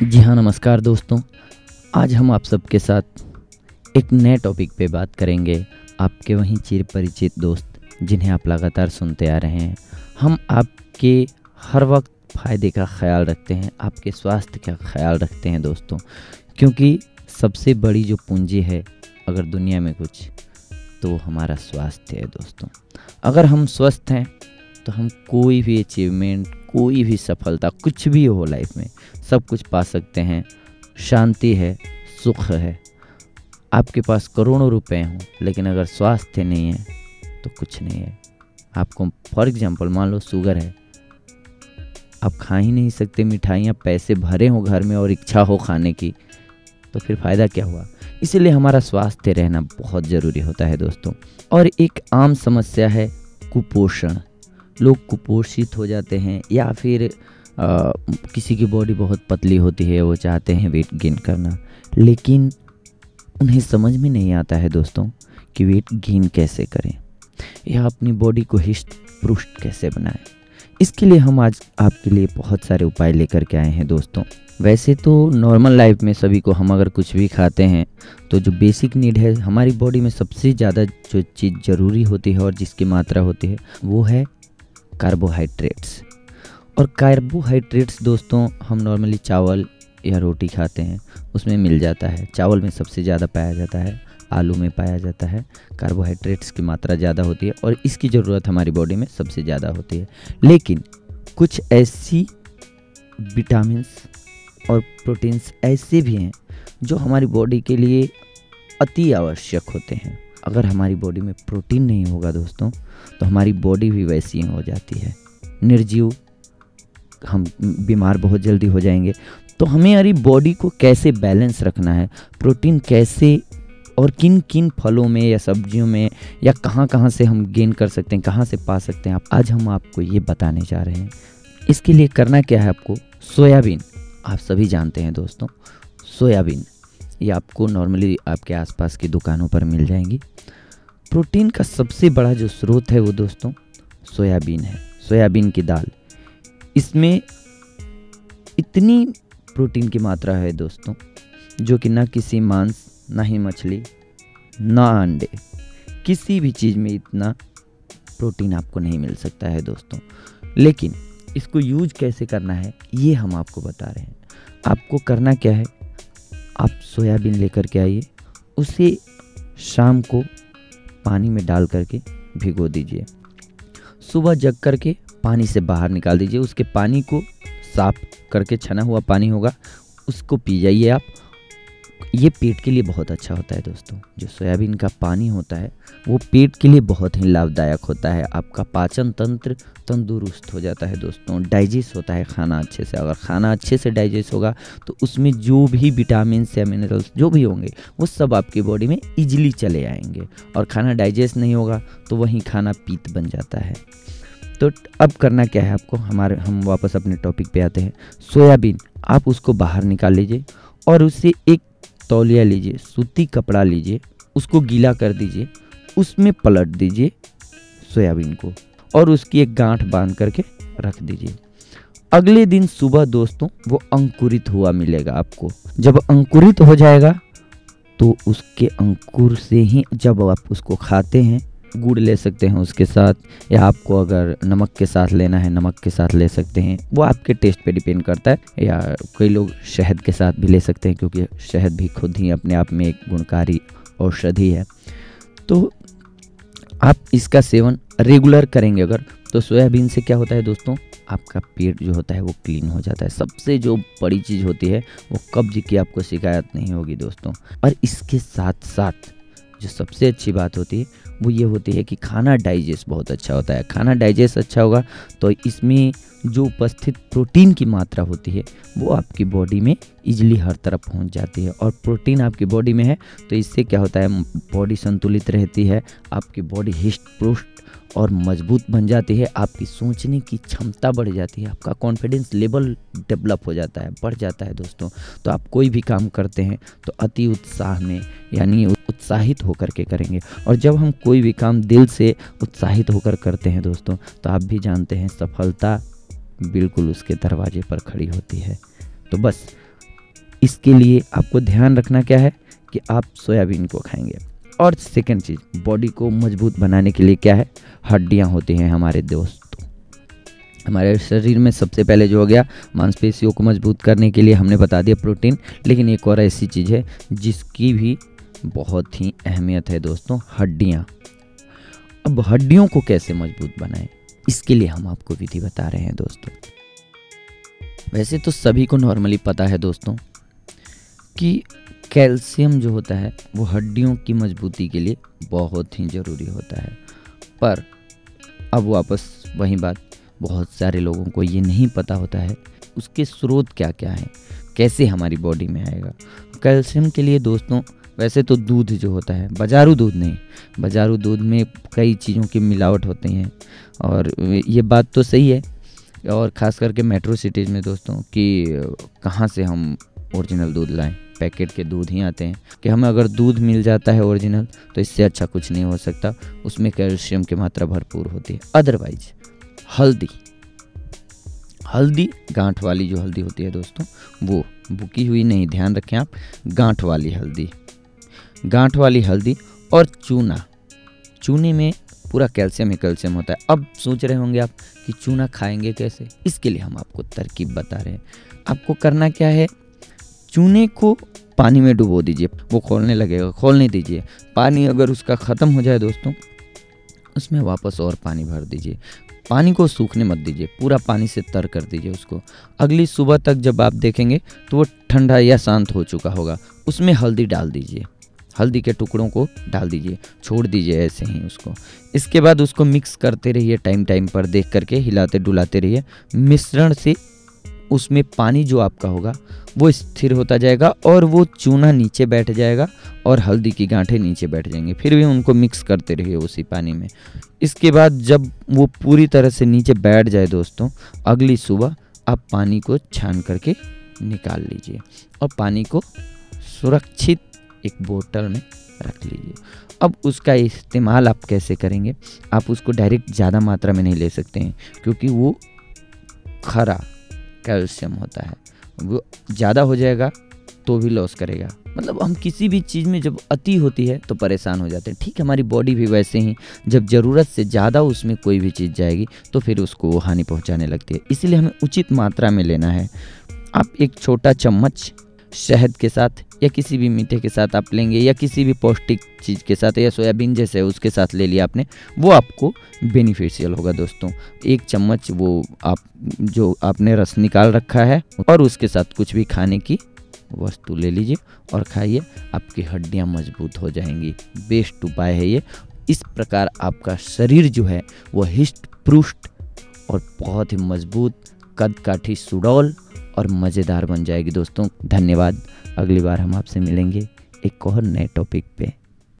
जी हाँ, नमस्कार दोस्तों। आज हम आप सबके साथ एक नए टॉपिक पे बात करेंगे। आपके वहीं चिर परिचित दोस्त जिन्हें आप लगातार सुनते आ रहे हैं। हम आपके हर वक्त फ़ायदे का ख्याल रखते हैं, आपके स्वास्थ्य का ख्याल रखते हैं दोस्तों, क्योंकि सबसे बड़ी जो पूंजी है अगर दुनिया में कुछ, तो हमारा स्वास्थ्य है दोस्तों। अगर हम स्वस्थ हैं तो हम कोई भी अचीवमेंट, कोई भी सफलता, कुछ भी हो लाइफ में, सब कुछ पा सकते हैं। शांति है, सुख है। आपके पास करोड़ों रुपए हों, लेकिन अगर स्वास्थ्य नहीं है तो कुछ नहीं है। आपको फॉर एग्जांपल मान लो शुगर है, आप खा ही नहीं सकते मिठाइयाँ, पैसे भरे हों घर में और इच्छा हो खाने की, तो फिर फ़ायदा क्या हुआ। इसीलिए हमारा स्वास्थ्य रहना बहुत ज़रूरी होता है दोस्तों। और एक आम समस्या है कुपोषण। लोग कुपोषित हो जाते हैं, या फिर किसी की बॉडी बहुत पतली होती है, वो चाहते हैं वेट गेन करना, लेकिन उन्हें समझ में नहीं आता है दोस्तों कि वेट गेन कैसे करें या अपनी बॉडी को हिष्ट पुष्ट कैसे बनाएं। इसके लिए हम आज आपके लिए बहुत सारे उपाय लेकर के आए हैं दोस्तों। वैसे तो नॉर्मल लाइफ में सभी को, हम अगर कुछ भी खाते हैं तो जो बेसिक नीड है हमारी बॉडी में, सबसे ज़्यादा जो चीज़ ज़रूरी होती है और जिसकी मात्रा होती है वो है कार्बोहाइड्रेट्स। और कार्बोहाइड्रेट्स दोस्तों हम नॉर्मली चावल या रोटी खाते हैं, उसमें मिल जाता है। चावल में सबसे ज़्यादा पाया जाता है, आलू में पाया जाता है। कार्बोहाइड्रेट्स की मात्रा ज़्यादा होती है और इसकी ज़रूरत हमारी बॉडी में सबसे ज़्यादा होती है। लेकिन कुछ ऐसी विटामिन्स और प्रोटीन्स ऐसे भी हैं जो हमारी बॉडी के लिए अति आवश्यक होते हैं। अगर हमारी बॉडी में प्रोटीन नहीं होगा दोस्तों, तो हमारी बॉडी भी वैसी हो जाती है, निर्जीव, हम बीमार बहुत जल्दी हो जाएंगे। तो हमें हमारी बॉडी को कैसे बैलेंस रखना है, प्रोटीन कैसे और किन किन फलों में या सब्जियों में या कहाँ कहाँ से हम गेन कर सकते हैं, कहाँ से पा सकते हैं, आज हम आपको ये बताने जा रहे हैं। इसके लिए करना क्या है आपको, सोयाबीन, आप सभी जानते हैं दोस्तों, सोयाबीन ये आपको नॉर्मली आपके आसपास की दुकानों पर मिल जाएंगी। प्रोटीन का सबसे बड़ा जो स्रोत है वो दोस्तों सोयाबीन है, सोयाबीन की दाल। इसमें इतनी प्रोटीन की मात्रा है दोस्तों जो कि ना किसी मांस, ना ही मछली, ना अंडे, किसी भी चीज़ में इतना प्रोटीन आपको नहीं मिल सकता है दोस्तों। लेकिन इसको यूज कैसे करना है ये हम आपको बता रहे हैं। आपको करना क्या है, आप सोयाबीन लेकर के आइए, उसे शाम को पानी में डाल करके भिगो दीजिए। सुबह जग करके पानी से बाहर निकाल दीजिए। उसके पानी को साफ करके, छना हुआ पानी होगा, उसको पी जाइए आप। ये पेट के लिए बहुत अच्छा होता है दोस्तों। जो सोयाबीन का पानी होता है वो पेट के लिए बहुत ही लाभदायक होता है। आपका पाचन तंत्र तंदुरुस्त हो जाता है दोस्तों, डाइजेस्ट होता है खाना अच्छे से। अगर खाना अच्छे से डाइजेस्ट होगा तो उसमें जो भी विटामिन या मिनरल्स जो भी होंगे वो सब आपकी बॉडी में ईजिली चले आएंगे। और खाना डाइजेस्ट नहीं होगा तो वहीं खाना पित्त बन जाता है। तो अब करना क्या है आपको, हम वापस अपने टॉपिक पे आते हैं। सोयाबीन आप उसको बाहर निकाल लीजिए और उसे एक तौलिया लीजिए, सूती कपड़ा लीजिए, उसको गीला कर दीजिए, उसमें पलट दीजिए सोयाबीन को और उसकी एक गांठ बांध करके रख दीजिए। अगले दिन सुबह दोस्तों वो अंकुरित हुआ मिलेगा आपको। जब अंकुरित हो जाएगा तो उसके अंकुर से ही जब आप उसको खाते हैं, गुड़ ले सकते हैं उसके साथ, या आपको अगर नमक के साथ लेना है नमक के साथ ले सकते हैं, वो आपके टेस्ट पे डिपेंड करता है। या कई लोग शहद के साथ भी ले सकते हैं, क्योंकि शहद भी खुद ही अपने आप में एक गुणकारी औषधि है। तो आप इसका सेवन रेगुलर करेंगे अगर, तो सोयाबीन से क्या होता है दोस्तों, आपका पेट जो होता है वो क्लीन हो जाता है। सबसे जो बड़ी चीज़ होती है वो कब्ज की आपको शिकायत नहीं होगी दोस्तों। और इसके साथ साथ जो सबसे अच्छी बात होती है वो ये होती है कि खाना डाइजेस्ट बहुत अच्छा होता है। खाना डाइजेस्ट अच्छा होगा तो इसमें जो उपस्थित प्रोटीन की मात्रा होती है वो आपकी बॉडी में इजीली हर तरफ पहुंच जाती है। और प्रोटीन आपकी बॉडी में है तो इससे क्या होता है, बॉडी संतुलित रहती है, आपकी बॉडी हिष्ट पुष्ट और मजबूत बन जाती है, आपकी सोचने की क्षमता बढ़ जाती है, आपका कॉन्फिडेंस लेवल डेवलप हो जाता है, बढ़ जाता है दोस्तों। तो आप कोई भी काम करते हैं तो अति उत्साह में, यानी उत्साहित होकर के करेंगे। और जब हम कोई भी काम दिल से उत्साहित होकर करते हैं दोस्तों, तो आप भी जानते हैं सफलता बिल्कुल उसके दरवाजे पर खड़ी होती है। तो बस इसके लिए आपको ध्यान रखना क्या है कि आप सोयाबीन को खाएंगे। और सेकंड चीज़, बॉडी को मजबूत बनाने के लिए क्या है, हड्डियां होती हैं हमारे दोस्तों। हमारे शरीर में सबसे पहले जो हो गया, मांसपेशियों को मजबूत करने के लिए हमने बता दिया प्रोटीन, लेकिन एक और ऐसी चीज़ है जिसकी भी बहुत ही अहमियत है दोस्तों, हड्डियाँ। अब हड्डियों को कैसे मजबूत बनाएं, इसके लिए हम आपको विधि बता रहे हैं दोस्तों। वैसे तो सभी को नॉर्मली पता है दोस्तों कि कैल्शियम जो होता है वो हड्डियों की मजबूती के लिए बहुत ही ज़रूरी होता है, पर अब वापस वही बात, बहुत सारे लोगों को ये नहीं पता होता है उसके स्रोत क्या क्या हैं, कैसे हमारी बॉडी में आएगा। कैल्शियम के लिए दोस्तों वैसे तो दूध जो होता है, बाजारू दूध नहीं, बाजारू दूध में कई चीज़ों की मिलावट होती हैं, और ये बात तो सही है, और ख़ास करके मेट्रो सिटीज़ में दोस्तों कि कहाँ से हम ओरिजिनल दूध लाएं, पैकेट के दूध ही आते हैं। कि हमें अगर दूध मिल जाता है ओरिजिनल तो इससे अच्छा कुछ नहीं हो सकता, उसमें कैल्शियम की मात्रा भरपूर होती है। अदरवाइज हल्दी गांठ वाली जो हल्दी होती है दोस्तों, वो बुकी हुई नहीं, ध्यान रखें आप, गांठ वाली हल्दी और चूने में पूरा कैल्शियम ही कैल्शियम होता है। अब सोच रहे होंगे आप कि चूना खाएंगे कैसे, इसके लिए हम आपको तरकीब बता रहे हैं। आपको करना क्या है, चूने को पानी में डुबो दीजिए, वो खोलने लगेगा, खोलने दीजिए। पानी अगर उसका ख़त्म हो जाए दोस्तों, उसमें वापस और पानी भर दीजिए। पानी को सूखने मत दीजिए, पूरा पानी से तर कर दीजिए उसको। अगली सुबह तक जब आप देखेंगे तो वो ठंडा या शांत हो चुका होगा। उसमें हल्दी डाल दीजिए, हल्दी के टुकड़ों को डाल दीजिए, छोड़ दीजिए ऐसे ही उसको। इसके बाद उसको मिक्स करते रहिए, टाइम टाइम पर देख करके हिलाते डुलाते रहिए। मिश्रण से उसमें पानी जो आपका होगा वो स्थिर होता जाएगा और वो चूना नीचे बैठ जाएगा और हल्दी की गांठें नीचे बैठ जाएंगी। फिर भी उनको मिक्स करते रहिए उसी पानी में। इसके बाद जब वो पूरी तरह से नीचे बैठ जाए दोस्तों, अगली सुबह आप पानी को छान करके निकाल लीजिए और पानी को सुरक्षित एक बोतल में रख लीजिए। अब उसका इस्तेमाल आप कैसे करेंगे, आप उसको डायरेक्ट ज़्यादा मात्रा में नहीं ले सकते हैं, क्योंकि वो खरा कैल्शियम होता है, वो ज़्यादा हो जाएगा तो भी लॉस करेगा। मतलब हम किसी भी चीज़ में जब अति होती है तो परेशान हो जाते हैं। ठीक, हमारी बॉडी भी वैसे ही जब ज़रूरत से ज़्यादा उसमें कोई भी चीज़ जाएगी तो फिर उसको हानि पहुंचाने लगती है। इसीलिए हमें उचित मात्रा में लेना है। आप एक छोटा चम्मच शहद के साथ या किसी भी मीठे के साथ आप लेंगे, या किसी भी पौष्टिक चीज़ के साथ, या सोयाबीन जैसे उसके साथ ले लिया आपने, वो आपको बेनिफिशियल होगा दोस्तों। एक चम्मच वो आप जो आपने रस निकाल रखा है और उसके साथ कुछ भी खाने की वस्तु ले लीजिए और खाइए, आपकी हड्डियां मजबूत हो जाएंगी। बेस्ट उपाय है ये। इस प्रकार आपका शरीर जो है वो हिष्ट पुष्ट और बहुत ही मजबूत, कद काठी सुडौल और मज़ेदार बन जाएगी दोस्तों। धन्यवाद। अगली बार हम आपसे मिलेंगे एक और नए टॉपिक पे।